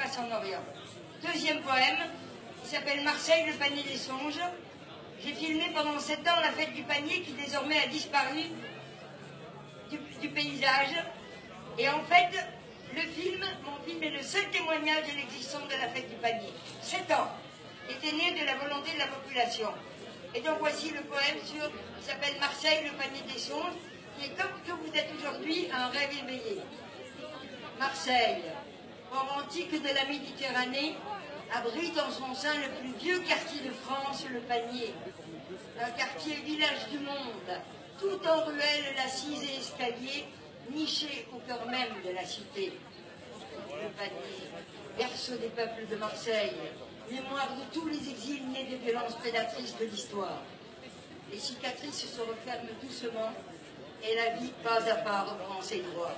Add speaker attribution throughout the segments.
Speaker 1: passe en Orient. Deuxième poème, il s'appelle Marseille, le panier des songes. J'ai filmé pendant 7 ans la fête du panier qui désormais a disparu du paysage. Et en fait, mon film est le seul témoignage de l'existence de la fête du panier. 7 ans était né de la volonté de la population. Et donc voici le poème qui s'appelle Marseille, le panier des songes, qui est comme que vous êtes aujourd'hui un rêve éveillé. Marseille, port antique de la Méditerranée, abrite en son sein le plus vieux quartier de France, le Panier. Un quartier village du monde, tout en ruelles, lassies et escaliers, niché au cœur même de la cité. Le Panier, berceau des peuples de Marseille, mémoire de tous les exils nés des violences prédatrices de l'histoire. Les cicatrices se referment doucement et la vie pas à pas reprend ses droits.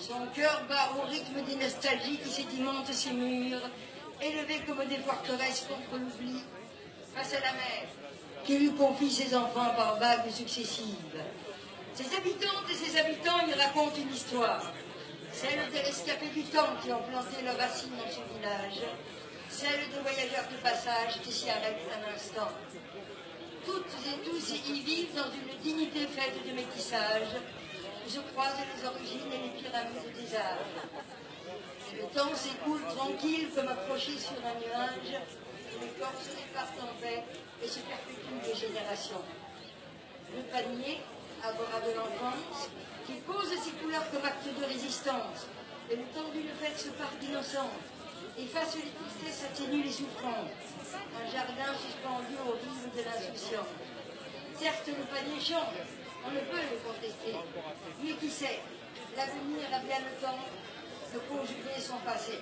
Speaker 1: Son cœur bat au rythme des nostalgies qui sédimentent ses murs, élevés comme des forteresses contre l'oubli, face à la mer, qui lui confie ses enfants par vagues successives. Ses habitantes et ses habitants y racontent une histoire, celle des rescapés du temps qui ont planté leurs racines dans ce village, celle des voyageurs de passage qui s'y arrêtent un instant. Toutes et tous y vivent dans une dignité faite de métissage, où se croisent les origines et les pyramides des âges. Et le temps s'écoule tranquille comme accroché sur un nuage, et les corps se répartent en paix et se perpétuent des générations. Le panier, agora de l'enfance, qui pose ses couleurs comme acte de résistance, et le temps d'une fête se part d'innocence, efface les tristesses, atténue les souffrances, un jardin suspendu au rive de l'insouciance. Certes, le panier change, on ne peut le contester, mais qui sait, l'avenir a bien le temps de conjuguer son passé.